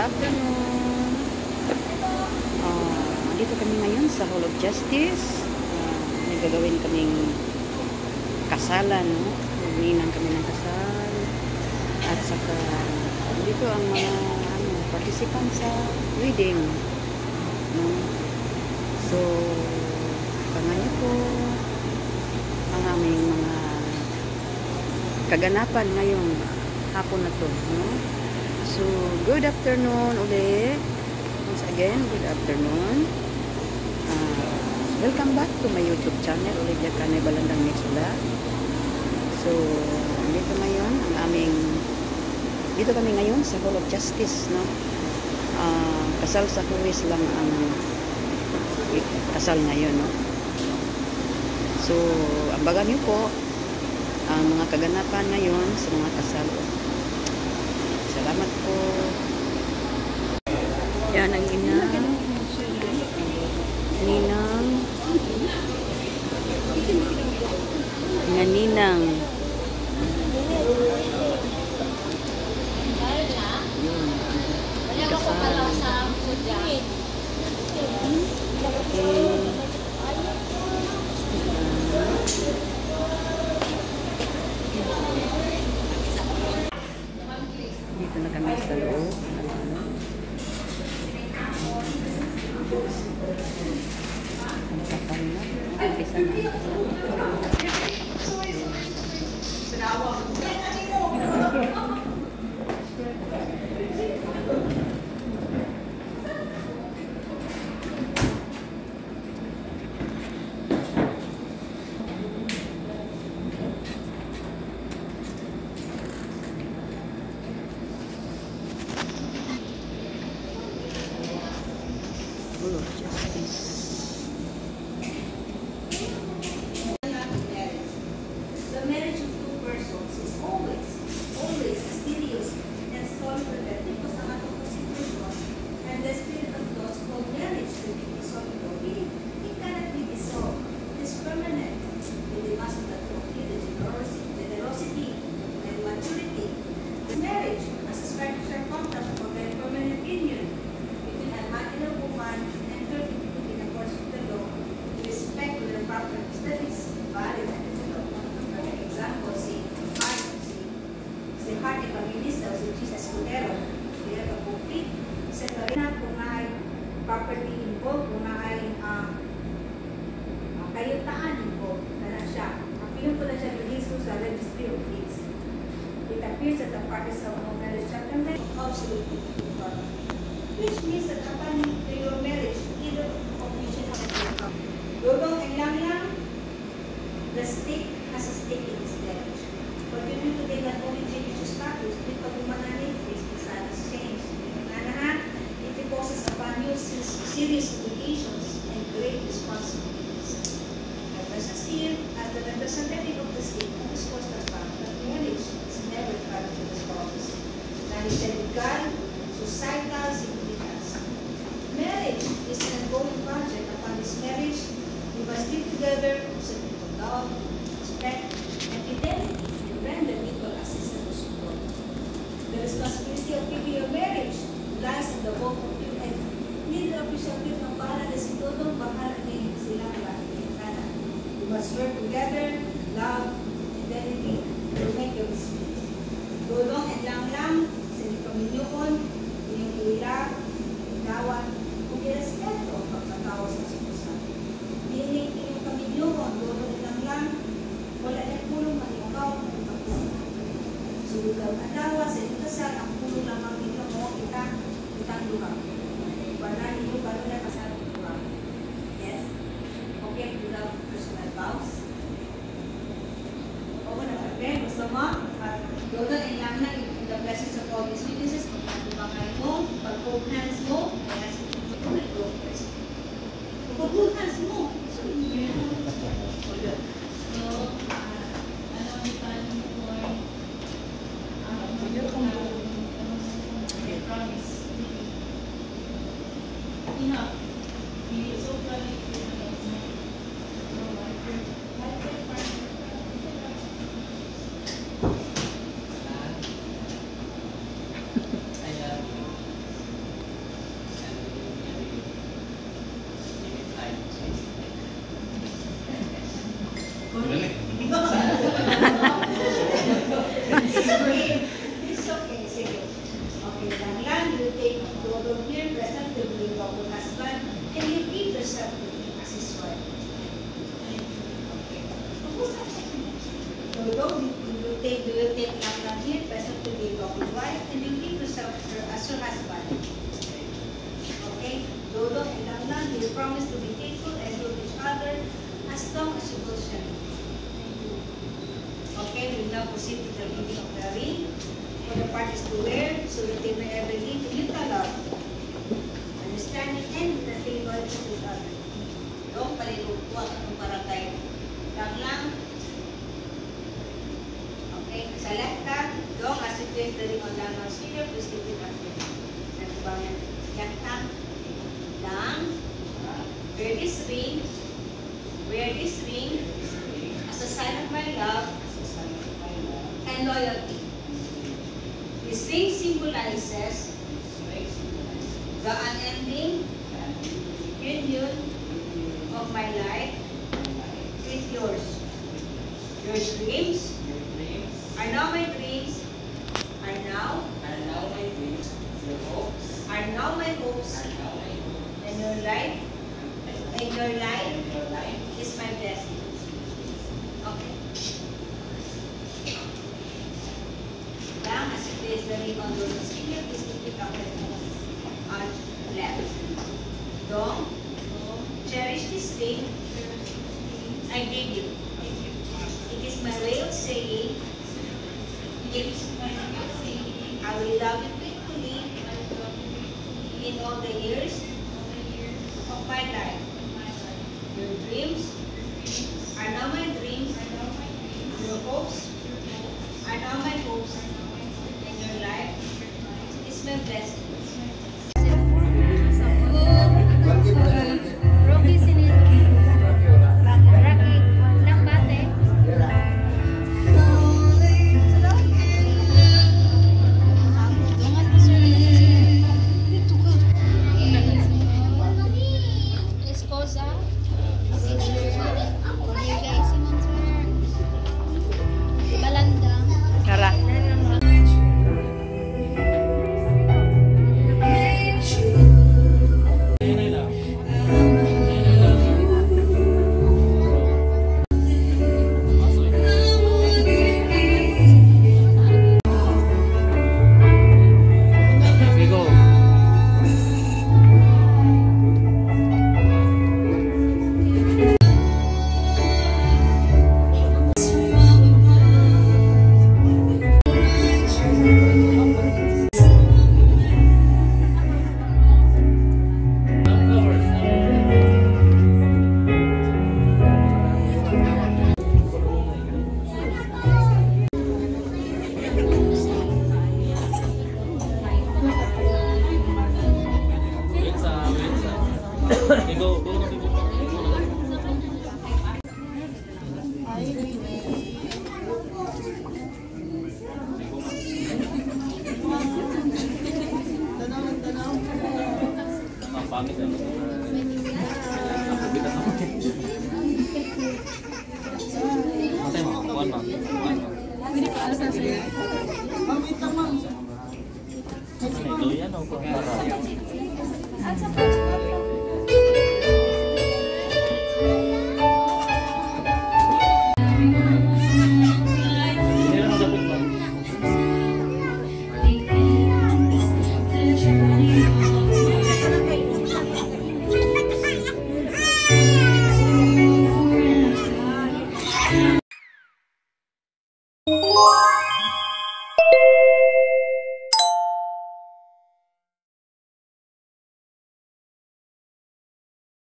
afternoon. Dito kami ngayon sa Hall of Justice. May gagawin kaming kasalan, no? Magninang kami ng kasal. At saka dito ang mga participants sa wedding, no? So, abangan niyo po ang aming mga kaganapan ngayong hapon na to, no? So, good afternoon ulit. Once again, good afternoon. Welcome back to my YouTube channel, Olivia Canay Balandang Mixula. So, dito kami ngayon sa Hall of Justice, no? Kasal sa huwis lang ang kasal ngayon, no? So, ambagan niyo po ang mga kaganapan ngayon sa mga kasal. Salamat po. Yan ang ninang. Dito na kami sa loob. Ang kapal na. Umpisa na. Hall of Justice. The marriage of two persons is always mysterious and soul protective sa atong constitution, and the spirit of laws called marriage to be dissolved. It cannot be dissolved. It is permanent. With the mass of the trophy, the generosity and maturity. Marriage as a structural contract of a very permanent union between a man and a woman entered into in accordance with the law with respect to their properties. That is valid and example, si Heart Evangelista o si Jesus Cordero. They have a complete separate kung ay property involved, kung ay kayutaan involved na lang siya. Appeal po na siya ni Jesus sa Registry of Deeds. It appears that the parties of no marriage settlement absolutely equal, which means that upon your marriage, either of which you have a income. Dodong and lang, the state has a stake in this marriage. But you need to take that only judicial status, di pag-umananit, is status change. It imposes upon you serious obligations and great responsibilities. I present here as the representative of the state on this coastal fact that marriage is never part of this process. That is a legal, societal significance. Marriage is an ongoing project. Upon this marriage, we must live together with love, respect, and fidelity, and render equal assistance and support. The responsibility of keeping your marriage lies in the both of you, and neither of you shall feel ng para na si Dodong bahala din silang lahat. You must work together, love, fidelity, to make your decisions. Dodong and lang, sa pamilyon, inyong iwira, dawan, kung irespeto ang pagkatawa sa sukusan. Dinig inyong pamilyon, Dodong and lang, wala na pulong manikaw ng pagkakawa. Sulugaw na dawa sa inyong kasal, ang pulong lamang ito mo, kitang luha. Wala ninyo ba na kasal luha? Yes? Okay, without personal vows. you will take Lang here, present to be his wife, and you give yourself her as your husband. Okay? Dodo and Lang, you promise to be faithful and to each other as long as you both shall live. Okay, we will now proceed to the giving of the ring for the parties to wear so that they may ever live in mutual love, understanding, and with the favor of each other. Dong, palilugpuan ang barangay. Lang. Okay, sa left hand, Dong, as you place the ring on Lang's finger, please keep it up there. Nagbangan. Left hand, Lang. Wear this ring as a sign of my love and loyalty. This ring symbolizes the unending union of my life with yours. Your dreams are now my dreams, are now my dreams. Your hopes are now my hopes, and your life is my blessing. Okay. Lang, as you place the ring on Dodo's finger, please keep it up on left. Dong, cherish this ring I gave you. It is my way of saying, I will love you faithfully in all the years of my life. Your dreams are now my dreams. Your hopes are now my hopes. And your life is my blessing.